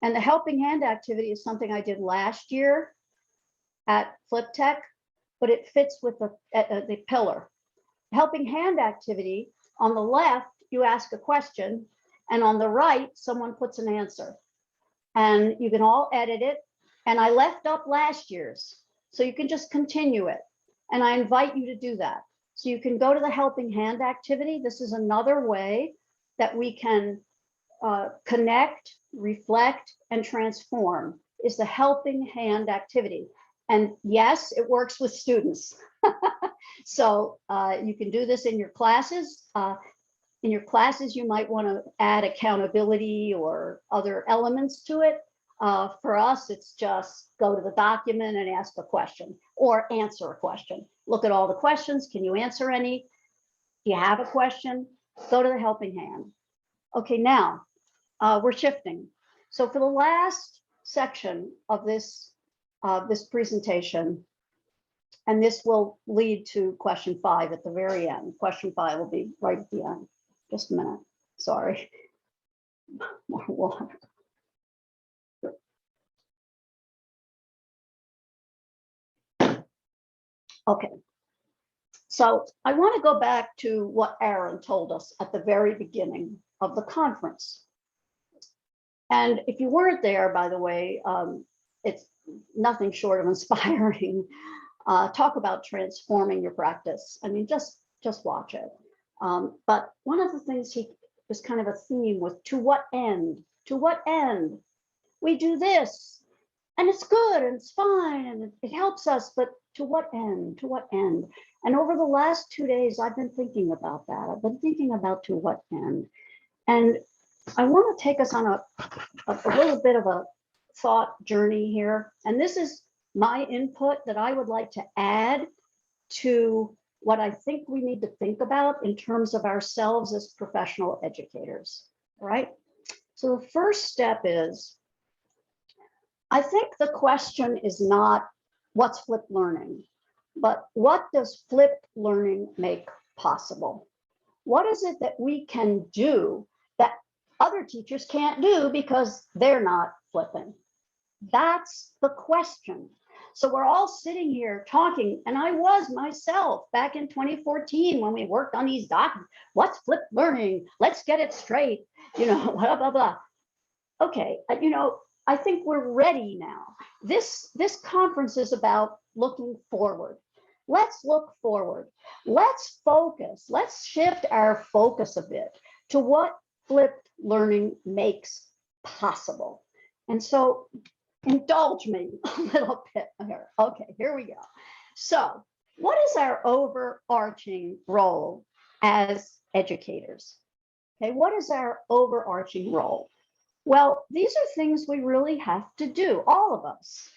And the Helping Hand activity is something I did last year at Flip Tech, but it fits with the pillar. Helping Hand activity, on the left, you ask a question, and on the right, someone puts an answer. And you can all edit it. And I left up last year's, so you can just continue it. And I invite you to do that. So you can go to the Helping Hand activity. This is another way that we can connect, reflect, and transform, is the Helping Hand activity. And yes, it works with students. So you can do this in your classes. In your classes, you might want to add accountability or other elements to it. For us, it's just go to the document and ask a question or answer a question. Look at all the questions. Can you answer any? Do you have a question? Go to the Helping Hand. Okay, now we're shifting. So for the last section of this presentation, and this will lead to question 5 at the very end. Question 5 will be right at the end. Just a minute, sorry. More water. Okay, so I want to go back to what Aaron told us at the very beginning of the conference. And if you weren't there, by the way, it's nothing short of inspiring. Talk about transforming your practice. I mean, just watch it. But one of the things he was kind of a theme was, to what end? To what end? We do this, and it's good, and it's fine, and it helps us, but to what end? To what end? And over the last 2 days, I've been thinking about that. I've been thinking about to what end. And I want to take us on a little bit of a thought journey here. And this is my input that I would like to add to what I think we need to think about in terms of ourselves as professional educators, right? So the first step is, I think the question is not what's flipped learning, but what does flipped learning make possible? What is it that we can do that other teachers can't do because they're not flipping? That's the question. So we're all sitting here talking, and I was myself back in 2014 when we worked on these documents. What's flipped learning? Let's get it straight, blah, blah, blah. Okay, I think we're ready now. This conference is about looking forward. Let's look forward. Let's focus. Let's shift our focus a bit to what flipped learning makes possible. And so indulge me a little bit here. Okay, here we go. So what is our overarching role as educators? Okay, what is our overarching role? Well, these are things we really have to do, all of us,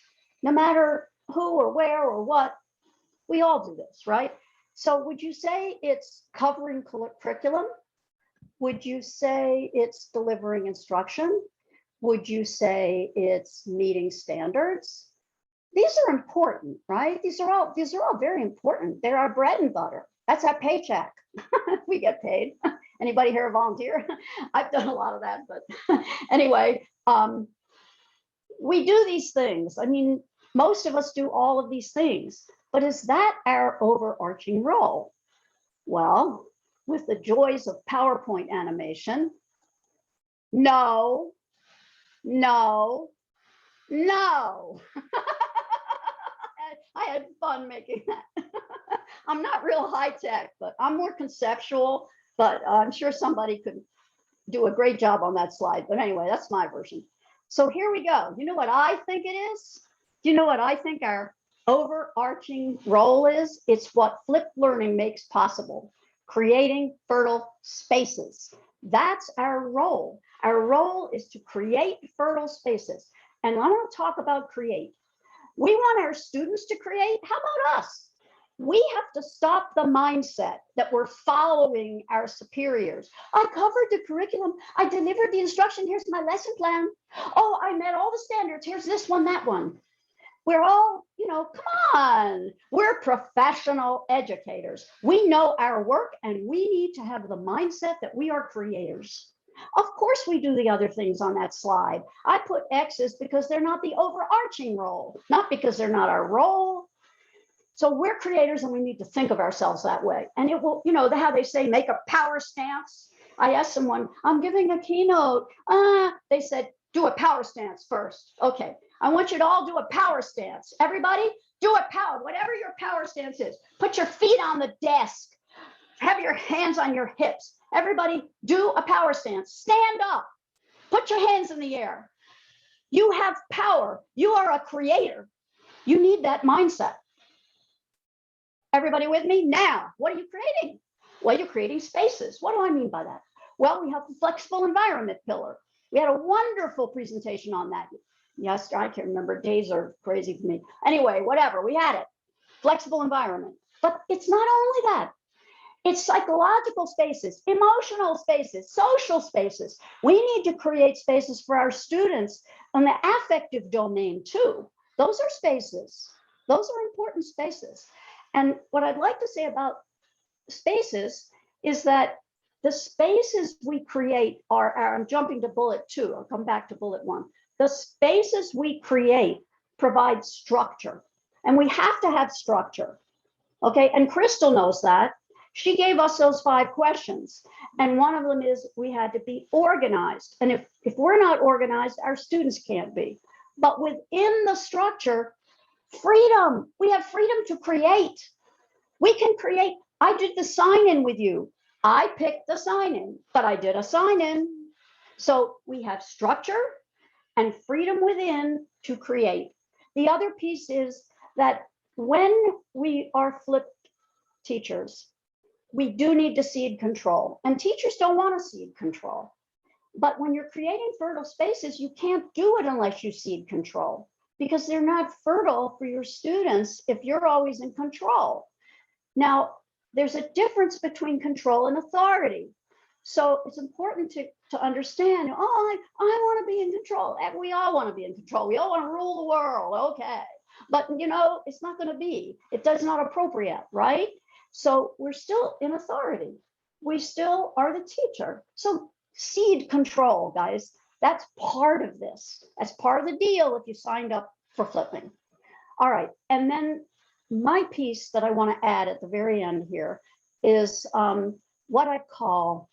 no matter who or where or what, we all do this, right? So would you say it's covering curriculum? Would you say it's delivering instruction? Would you say it's meeting standards? These are important, right? These are all very important. They're our bread and butter. That's our paycheck. We get paid. Anybody here a volunteer? I've done a lot of that, but anyway, we do these things. I mean, most of us do all of these things, but is that our overarching role? Well, with the joys of PowerPoint animation, No, no, no. I had fun making that. I'm not real high tech, but I'm more conceptual, but I'm sure somebody could do a great job on that slide. But anyway, that's my version. So here we go. You know what I think it is? Do you know what I think our overarching role is? It's what flipped learning makes possible, creating fertile spaces. That's our role. Our role is to create fertile spaces. And I want to talk about create. We want our students to create. How about us? We have to stop the mindset that we're following our superiors. I covered the curriculum. I delivered the instruction. Here's my lesson plan. Oh, I met all the standards. Here's this one, that one. We're all, come on. We're professional educators. We know our work and we need to have the mindset that we are creators. Of course, we do the other things on that slide. I put X's because they're not the overarching role, not because they're not our role. So we're creators and we need to think of ourselves that way. And it will, how they say, make a power stance. I asked someone, I'm giving a keynote. They said, do a power stance first. Okay, I want you to all do a power stance. Everybody, do a power, whatever your power stance is. Put your feet on the desk. Have your hands on your hips. Everybody, do a power stance. Stand up. Put your hands in the air. You have power. You are a creator. You need that mindset. Everybody with me? Now, what are you creating? Well, you're creating spaces. What do I mean by that? Well, we have the flexible environment pillar. We had a wonderful presentation on that. Yes, I can't remember. Days are crazy for me. Anyway, whatever, we had it. Flexible environment. But it's not only that. It's psychological spaces, emotional spaces, social spaces. We need to create spaces for our students on the affective domain too. Those are spaces. Those are important spaces. And what I'd like to say about spaces is that the spaces we create I'm jumping to bullet 2. I'll come back to bullet 1. The spaces we create provide structure, and we have to have structure. Okay, and Crystal knows that. She gave us those 5 questions, and one of them is we had to be organized. And if we're not organized, our students can't be. But within the structure, freedom. We have freedom to create. We can create. I did the sign-in with you. I picked the sign-in, but I did a sign-in. So we have structure and freedom within to create. The other piece is that when we are flipped teachers, we do need to cede control. And teachers don't want to cede control. But when you're creating fertile spaces, you can't do it unless you cede control, because they're not fertile for your students if you're always in control. Now, there's a difference between control and authority. So it's important to understand, I want to be in control. And we all want to be in control. We all want to rule the world. Okay. But, it's not going to be. It does not appropriate, right? So we're still in authority. We still are the teacher. So cede control, guys. That's part of this. That's part of the deal if you signed up for flipping. All right. And then my piece that I want to add at the very end here is what I call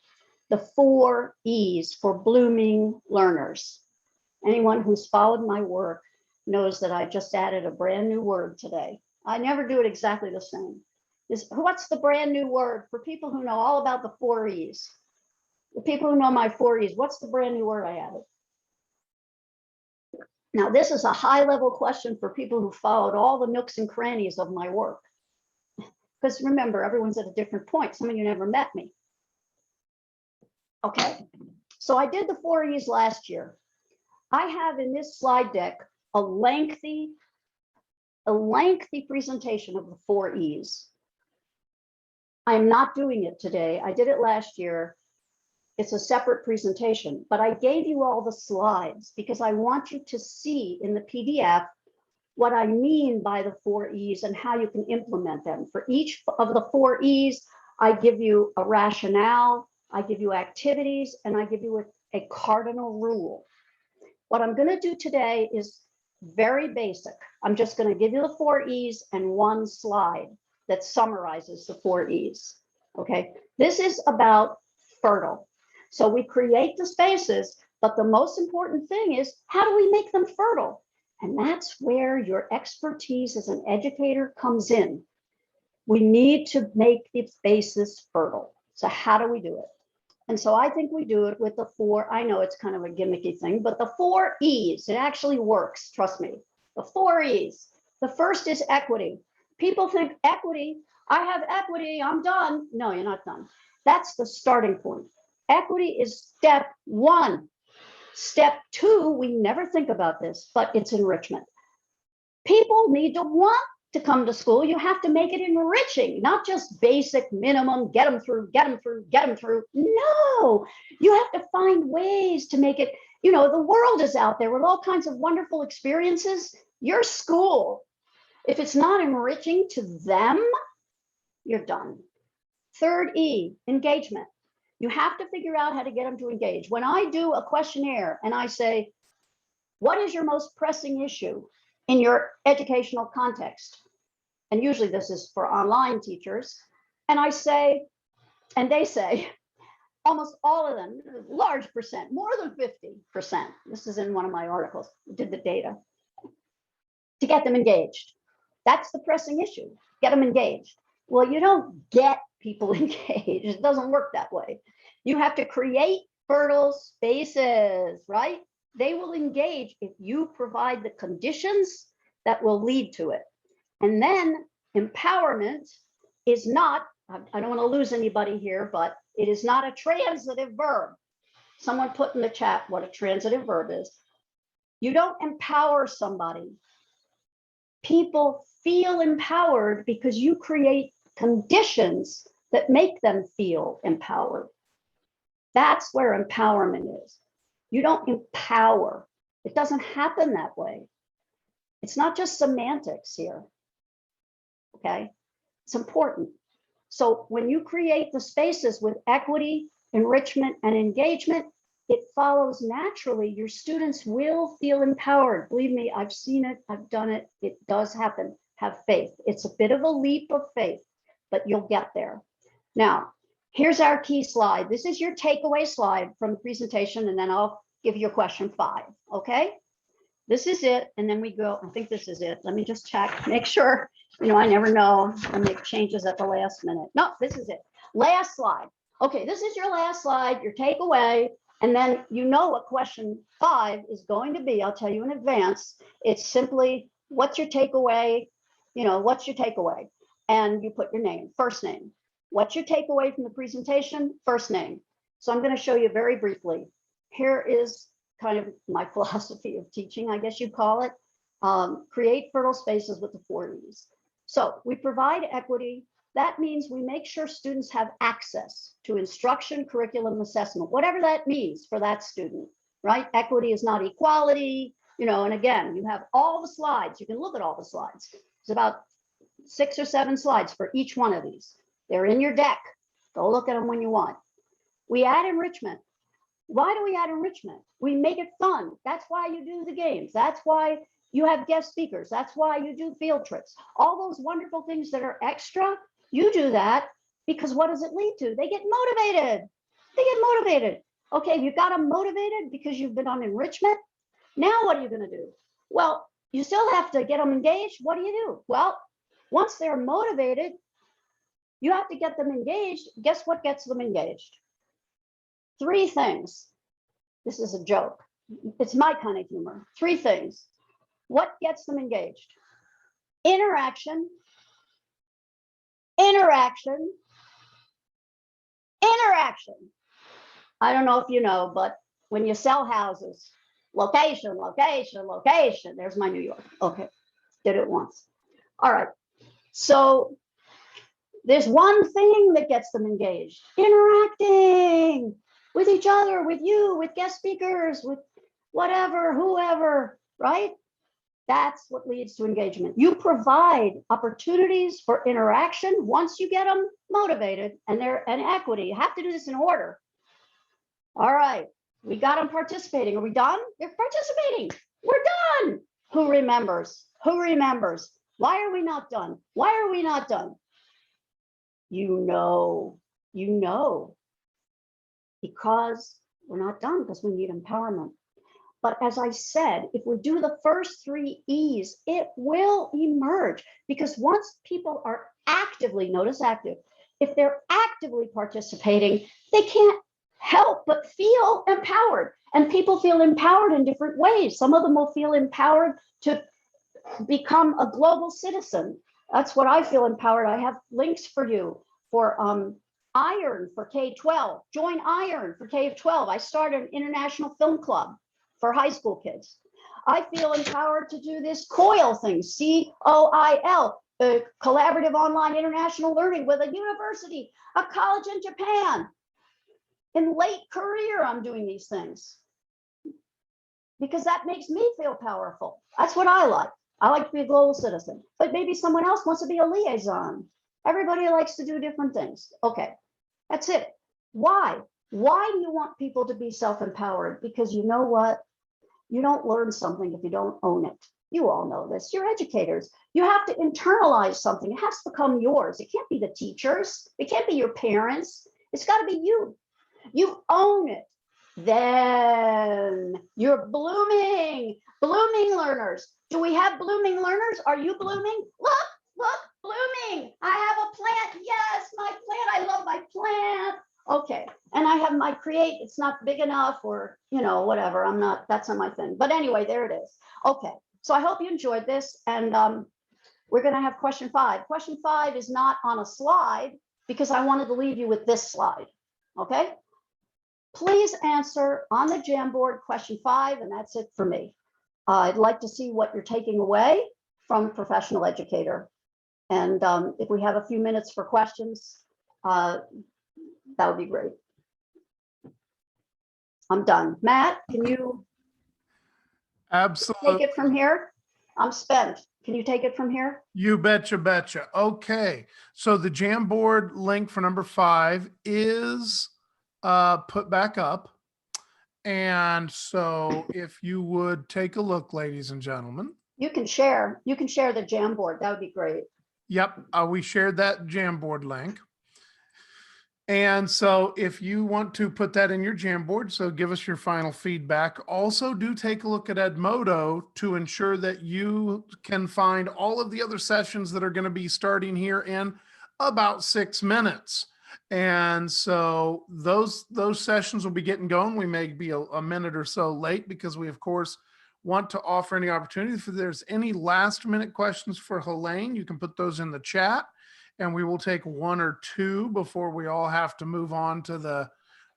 the 4 E's for blooming learners. Anyone who's followed my work knows that I just added a brand new word today. I never do it exactly the same. What's the brand new word for people who know all about the 4 E's? The people who know my 4 E's, what's the brand new word I added? Now, this is a high-level question for people who followed all the nooks and crannies of my work. Because remember, everyone's at a different point. Some of you never met me. Okay, so I did the 4 E's last year. I have in this slide deck a lengthy presentation of the 4 E's. I'm not doing it today. I did it last year. It's a separate presentation, but I gave you all the slides because I want you to see in the PDF what I mean by the 4 E's and how you can implement them. For each of the 4 E's, I give you a rationale, I give you activities, and I give you a cardinal rule. What I'm going to do today is very basic. I'm just going to give you the 4 E's and one slide that summarizes the 4 E's. Okay, this is about fertile. So we create the spaces, But the most important thing is, how do we make them fertile? And that's where your expertise as an educator comes in. We need to make the spaces fertile. So how do we do it? And so I think we do it with the 4, I know it's kind of a gimmicky thing, but the 4 E's, it actually works, trust me. The 4 E's. The first is equity. People think equity, I have equity, I'm done. No, you're not done. That's the starting point. Equity is step 1. Step 2, we never think about this, but it's enrichment. People need to want to come to school. You have to make it enriching, not just basic minimum, get them through, get them through, get them through. No, you have to find ways to make it, you know, the world is out there with all kinds of wonderful experiences. Your school, if it's not enriching to them, you're done. Third E, engagement. You have to figure out how to get them to engage. When I do a questionnaire and I say, what is your most pressing issue in your educational context? And usually this is for online teachers. And I say, and they say, almost all of them, large percent, more than 50%. This is in one of my articles, did the data, to get them engaged. That's the pressing issue, get them engaged. Well, you don't get people engaged. It doesn't work that way. You have to create fertile spaces, right? They will engage if you provide the conditions that will lead to it. And then empowerment is not, I don't want to lose anybody here, but it is not a transitive verb. Someone put in the chat what a transitive verb is. You don't empower somebody. People feel empowered because you create conditions that make them feel empowered. That's where empowerment is. You don't empower. It doesn't happen that way. It's not just semantics here. Okay, it's important. So when you create the spaces with equity, enrichment, and engagement, it follows naturally. Your students will feel empowered. Believe me, I've seen it, I've done it. It does happen. Have faith. It's a bit of a leap of faith, but you'll get there. Now, here's our key slide. This is your takeaway slide from the presentation, and then I'll give you question 5, okay? This is it, and then we go, I think this is it. Let me just check, make sure, you know, I never know, I make changes at the last minute. No, this is it. Last slide. Okay, this is your last slide, your takeaway, and then you know what question 5 is going to be. I'll tell you in advance. It's simply, what's your takeaway? You know, what's your takeaway? And you put your name, first name. What's your takeaway from the presentation? First name. So I'm going to show you very briefly. Here is kind of my philosophy of teaching, I guess you'd call it. Create fertile spaces with the 4 E's. So we provide equity. That means we make sure students have access to instruction, curriculum, assessment, whatever that means for that student, right? Equity is not equality, you know, and again, you have all the slides. You can look at all the slides. It's about 6 or 7 slides for each one of these. They're in your deck. Go look at them when you want. We add enrichment. Why do we add enrichment? We make it fun. That's why you do the games. That's why you have guest speakers. That's why you do field trips. All those wonderful things that are extra, you do that because what does it lead to? They get motivated. They get motivated. Okay, you got them motivated because you've been on enrichment. Now what are you going to do? Well, you still have to get them engaged. What do? Well, once they're motivated, you have to get them engaged. Guess what gets them engaged? 3 things. This is a joke. It's my kind of humor. 3 things. What gets them engaged? Interaction, interaction, interaction. I don't know if you know, but when you sell houses, location, location, location. There's my New York. Okay, did it once. All right. So there's one thing that gets them engaged. Interacting with each other, with you, with guest speakers, with whatever, whoever, right? That's what leads to engagement. You provide opportunities for interaction once you get them motivated and they're an equity. You have to do this in order. All right, we got them participating. Are we done? They're participating. We're done. Who remembers? Who remembers? Why are we not done? Why are we not done? You know, because We're not done because we need empowerment. But as I said, if we do the first 3 E's, it will emerge, because once people are actively, notice active, if they're actively participating, they can't help but feel empowered. And people feel empowered in different ways. Some of them will feel empowered to become a global citizen. That's what I feel empowered. I have links for you for IRON for K-12. Join IRON for K-12. I started an international film club for high school kids. I feel empowered to do this COIL thing, COIL, collaborative online international learning with a university, a college in Japan. In late career, I'm doing these things because that makes me feel powerful. That's what I like. I like to be a global citizen, but maybe someone else wants to be a liaison. Everybody likes to do different things. Okay, that's it. Why? Why do you want people to be self-empowered? Because you know what? You don't learn something if you don't own it. You all know this. You're educators. You have to internalize something. It has to become yours. It can't be the teachers. It can't be your parents. It's got to be you. You own it. Then you're blooming. Blooming learners. Do we have blooming learners? Are you blooming? Look, blooming. I have a plant. Yes, my plant. I love my plant. Okay, and I have my create, it's not big enough, or, you know, whatever, I'm not, that's not my thing. But anyway, there it is. Okay, so I hope you enjoyed this, and we're gonna have question 5. Question 5 is not on a slide because I wanted to leave you with this slide, okay? Please answer on the Jamboard question 5, and that's it for me. I'd like to see what you're taking away from Professional Educator. And if we have a few minutes for questions, that would be great. I'm done. Matt, can you Absolutely. take it from here? I'm spent. Can you take it from here? You betcha. Okay. So the Jamboard link for number 5 is put back up. And so if you would take a look, ladies and gentlemen. You can share the Jamboard. That would be great. Yep. We shared that Jamboard link. And so if you want to put that in your Jamboard, so give us your final feedback. Also, do take a look at Edmodo to ensure that you can find all of the other sessions that are going to be starting here in about 6 minutes. And so those sessions will be getting going. We may be a minute or so late because we, of course, want to offer any opportunity. If there's any last minute questions for Helaine, you can put those in the chat. And we will take 1 or 2 before we all have to move on to the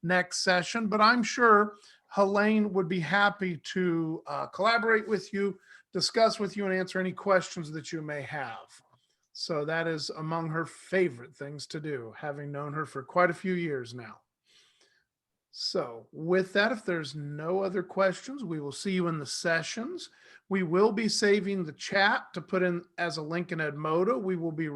next session. But I'm sure Helaine would be happy to collaborate with you, discuss with you, and answer any questions that you may have. So that is among her favorite things to do, having known her for quite a few years now. So with that, if there's no other questions, we will see you in the sessions. We will be saving the chat to put in as a link in Edmodo. We will be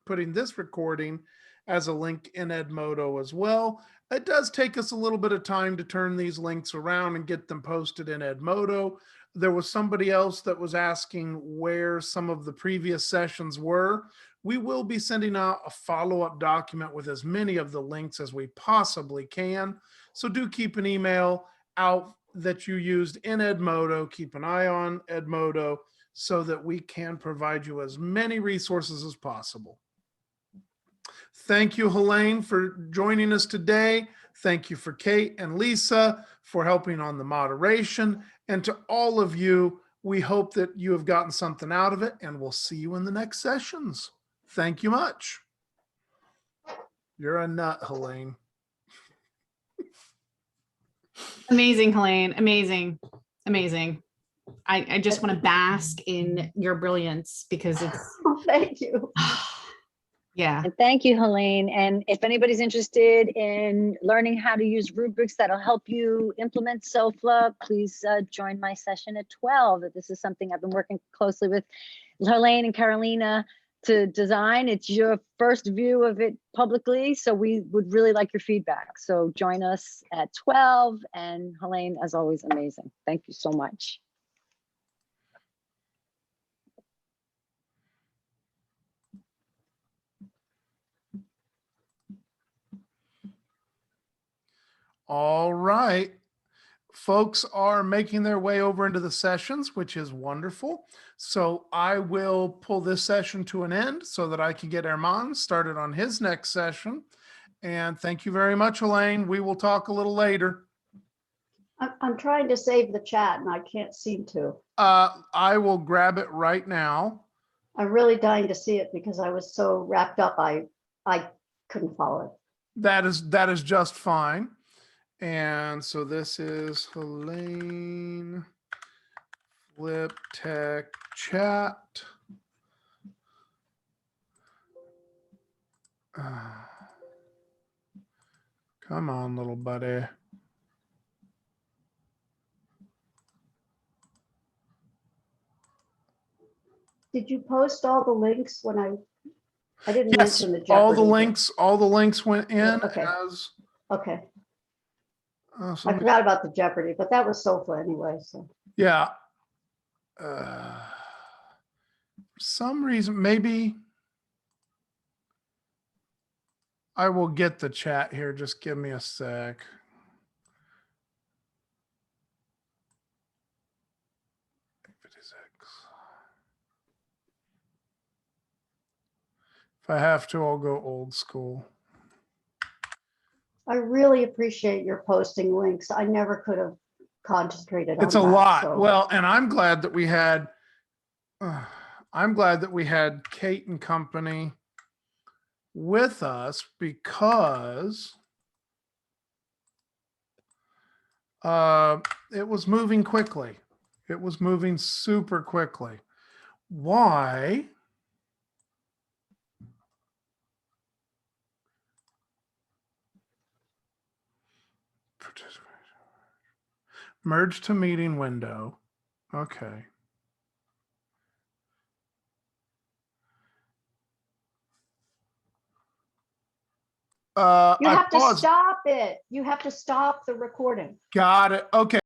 putting this recording as a link in Edmodo as well. It does take us a little bit of time to turn these links around and get them posted in Edmodo. There was somebody else that was asking where some of the previous sessions were. We will be sending out a follow-up document with as many of the links as we possibly can. So do keep an email out that you used in Edmodo. Keep an eye on Edmodo so that we can provide you as many resources as possible. Thank you, Helaine, for joining us today. Thank you for Kate and Lisa for helping on the moderation. And to all of you, we hope that you have gotten something out of it, and we'll see you in the next sessions. Thank you much. You're a nut, Helaine. Amazing, Helaine. Amazing. I just want to bask in your brilliance because it's Oh, thank you. yeah. And thank you, Helaine. And if anybody's interested in learning how to use rubrics that'll help you implement SOFLA, please join my session at 12. This is something I've been working closely with Helaine and Carolina to design. It's your first view of it publicly, so we would really like your feedback. So join us at 12. And Helaine, as always, amazing. Thank you so much. All right. Folks are making their way over into the sessions, which is wonderful. So I will pull this session to an end so that I can get Armand started on his next session. And thank you very much, Helaine. We will talk a little later. I'm trying to save the chat and I can't seem to. I will grab it right now. I'm really dying to see it because I was so wrapped up, I couldn't follow it. That is just fine. And so this is Helaine Flip Tech Chat. Come on, little buddy. Did you post all the links when I didn't Yes, mention the all the Jeopardy, but- all the links went in Okay. as. Okay, I Somebody- forgot about the Jeopardy, but that was SOFA anyway, so. yeah. For some reason, maybe I will get the chat here. Just give me a sec. If I have to, I'll go old school. I really appreciate your posting links. I never could have concentrated on It's a that, lot. so- Well, and I'm glad that we had Kate and company with us because it was moving quickly. It was moving super quickly. Why? Merge to meeting window. Okay. You I have to paused. stop it. You have to stop the recording. Got it. Okay.